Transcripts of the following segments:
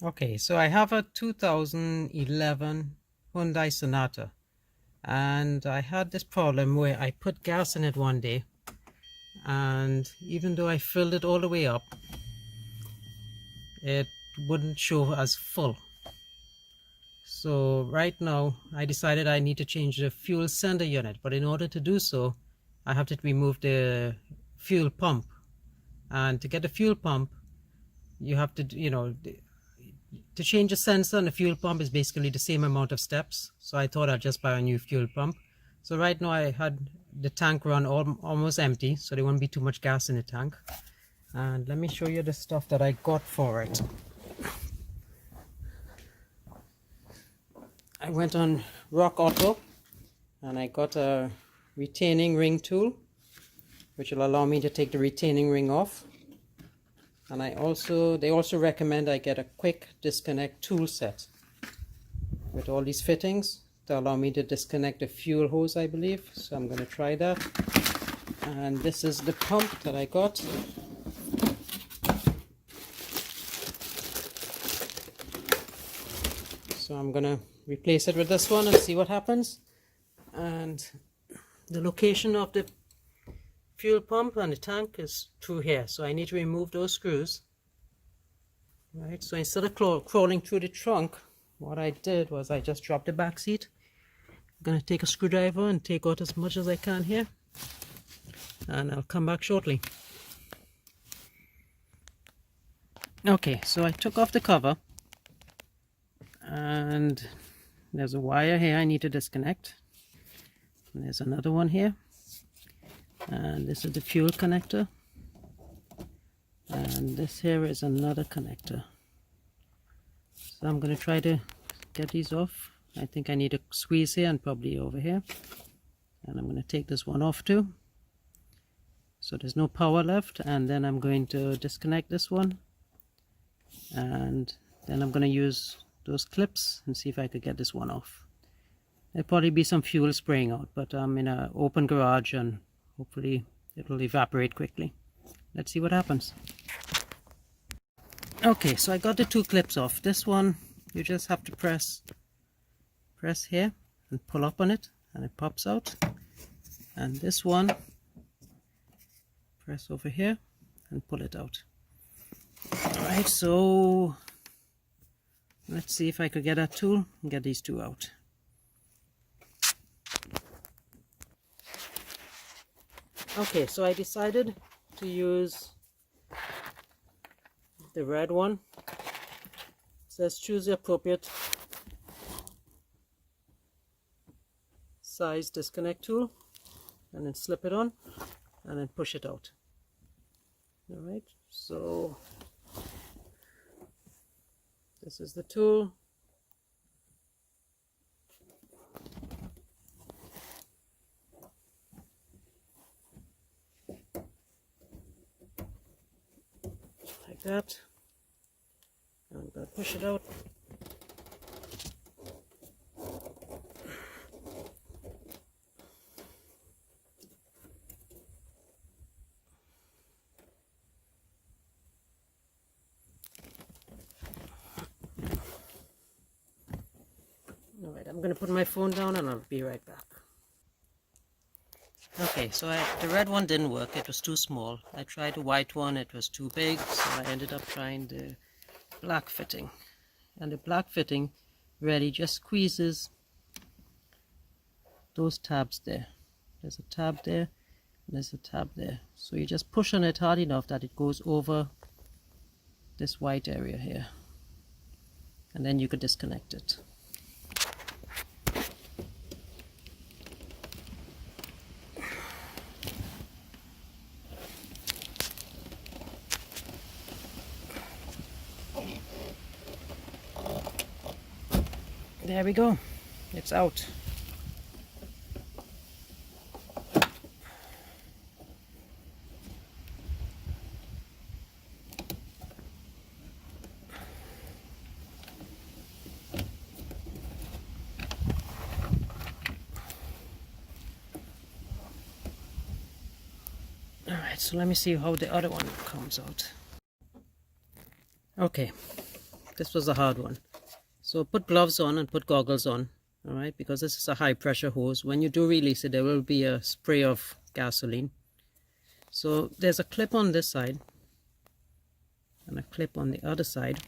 Okay, so I have a 2011 Hyundai Sonata, and I had this problem where I put gas in it one day, and even though I filled it all the way up, it wouldn't show as full. So right now I decided I need to change the fuel sender unit, but in order to do so I have to remove the fuel pump. And to get the fuel pump, you have to, to change the sensor and the fuel pump is basically the same amount of steps. So I thought I'd just buy a new fuel pump. So right now I had the tank run almost empty, so there won't be too much gas in the tank. And let me show you the stuff that I got for it. I went on Rock Auto and I got a retaining ring tool, which will allow me to take the retaining ring off. And they also recommend I get a quick disconnect tool set with all these fittings to allow me to disconnect the fuel hose, I believe. So I'm going to try that. And this is the pump that I got. So I'm going to replace it with this one and see what happens. And the location of the fuel pump and the tank is through here, so I need to remove those screws. Right, so instead of crawling through the trunk, what I did was I just dropped the back seat. I'm going to take a screwdriver and take out as much as I can here, and I'll come back shortly. Okay, so I took off the cover, and there's a wire here I need to disconnect, and there's another one here, and this is the fuel connector, and this here is another connector. So I'm going to try to get these off. I think I need a squeeze here and probably over here, and I'm going to take this one off too, so there's no power left. And then I'm going to disconnect this one, and then I'm going to use those clips and see if I could get this one off. There'll probably be some fuel spraying out, but I'm in an open garage and hopefully it will evaporate quickly. Let's see what happens. Okay, so I got the two clips off. This one you just have to press here and pull up on it and it pops out. And this one, press over here and pull it out. Alright, so let's see if I could get that tool and get these two out. Okay, so I decided to use the red one. It says choose the appropriate size disconnect tool, and then slip it on and then push it out. Alright, so this is the tool. Like that. I'm going to push it out. Alright, I'm going to put my phone down and I'll be right back. Okay, so the red one didn't work. It was too small. I tried the white one. It was too big, so I ended up trying the black fitting. And the black fitting really just squeezes those tabs there. There's a tab there and there's a tab there. So you just push on it hard enough that it goes over this white area here. And then you could disconnect it. There we go, it's out. Alright, so let me see how the other one comes out. Okay, This was a hard one. So put gloves on and put goggles on, all right, because this is a high pressure hose. When you do release it, there will be a spray of gasoline. So there's a clip on this side and a clip on the other side.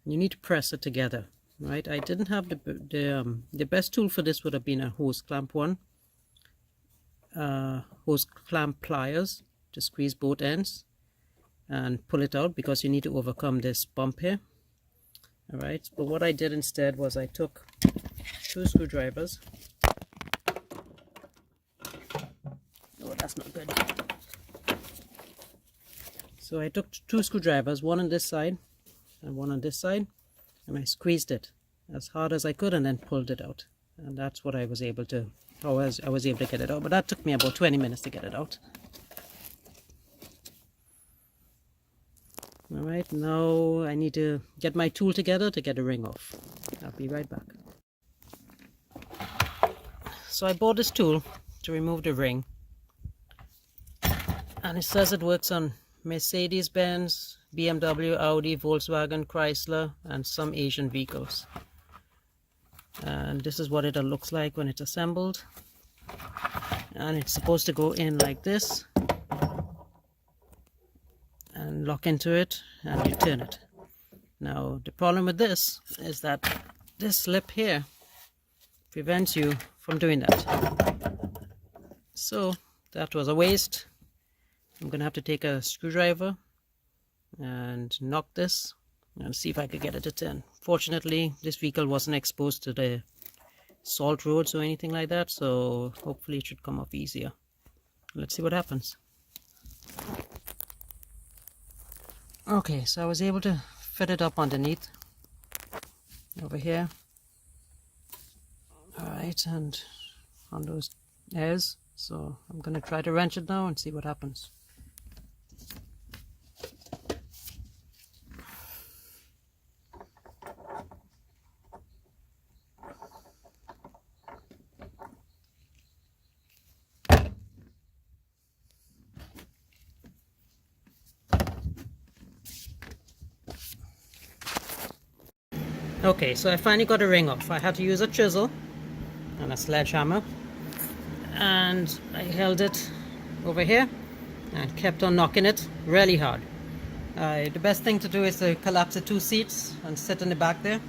You need to press it together, right? I didn't have the best tool for this would have been a hose clamp one. Hose clamp pliers to squeeze both ends and pull it out, because you need to overcome this bump here. All right, but what I did instead was I took 2 screwdrivers. Oh, that's not good. So I took 2 screwdrivers, one on this side and one on this side, and I squeezed it as hard as I could and then pulled it out. And that's what I was able to, I was able to get it out, but that took me about 20 minutes to get it out. All right, now I need to get my tool together to get the ring off. I'll be right back. So I bought this tool to remove the ring, and it says it works on Mercedes-Benz, BMW, Audi, Volkswagen, Chrysler, and some Asian vehicles. And this is what it looks like when it's assembled. And it's supposed to go in like this and lock into it, and you turn it. Now the problem with this is that this lip here prevents you from doing that. So that was a waste. I'm gonna have to take a screwdriver and knock this and see if I could get it to turn. Fortunately, this vehicle wasn't exposed to the salt roads or anything like that, so hopefully it should come off easier. Let's see what happens. Okay, so I was able to fit it up underneath over here. All right, and on those airs. So I'm going to try to wrench it now and see what happens. Okay, so I finally got a ring off. I had to use a chisel and a sledgehammer, and I held it over here and kept on knocking it really hard. The best thing to do is to collapse the 2 seats and sit in the back there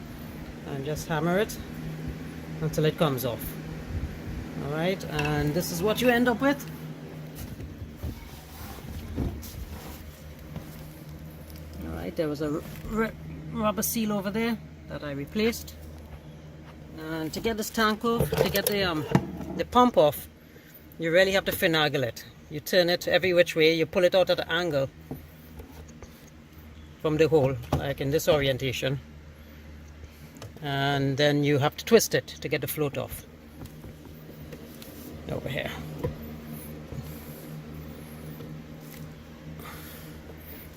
and just hammer it until it comes off. Alright, and this is what you end up with. Alright, there was a rubber seal over there that I replaced. And to get this tank off, to get the pump off, you really have to finagle it. You turn it every which way, you pull it out at an angle from the hole, like in this orientation, and then you have to twist it to get the float off. Over here.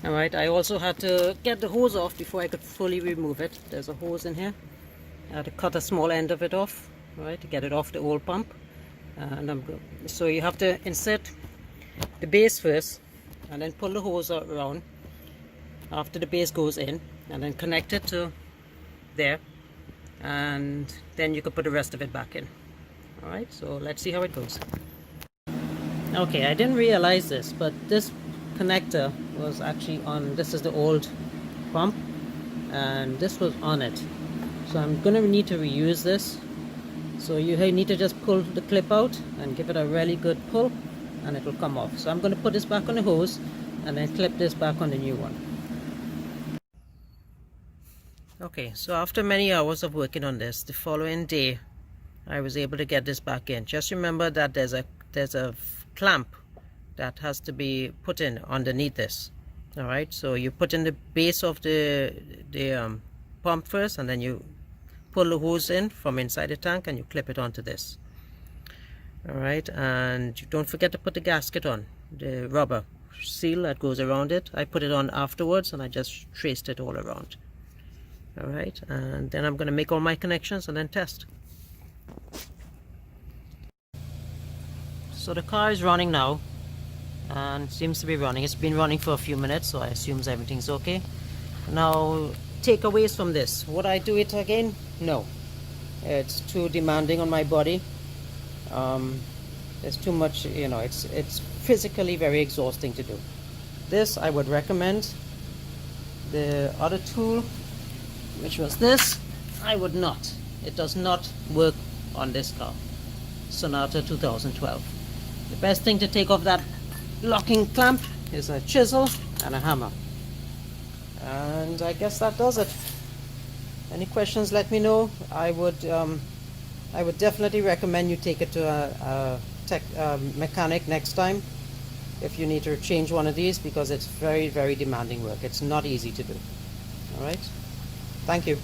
Alright, I also had to get the hose off before I could fully remove it. There's a hose in here. I had to cut a small end of it off, right, to get it off the old pump. And so you have to insert the base first and then pull the hose around after the base goes in, and then connect it to there, and then you can put the rest of it back in. Alright, so let's see how it goes. Okay, I didn't realize this, but this connector was actually on, this is the old pump, and this was on it. So I'm going to need to reuse this. So you need to just pull the clip out and give it a really good pull, and it will come off. So I'm going to put this back on the hose and then clip this back on the new one. Okay, so after many hours of working on this, the following day I was able to get this back in. Just remember that there's a clamp that has to be put in underneath this. Alright, so you put in the base of the pump first, and then you pull the hose in from inside the tank and you clip it onto this. Alright, and don't forget to put the gasket on, the rubber seal that goes around it. I put it on afterwards and I just traced it all around. Alright, and then I'm going to make all my connections and then test. So the car is running now, and seems to be running. It's been running for a few minutes, so I assume everything's okay. Now takeaways from this. Would I do it again? No. It's too demanding on my body. There's too much, you know, it's physically very exhausting to do. This I would recommend. The other tool, which was this, I would not. It does not work on this car. Sonata 2012. The best thing to take off that locking clamp is a chisel and a hammer. And I guess that does it. Any questions, let me know. I would definitely recommend you take it to a mechanic next time if you need to change one of these, because it's very, very demanding work. It's not easy to do. All right? Thank you.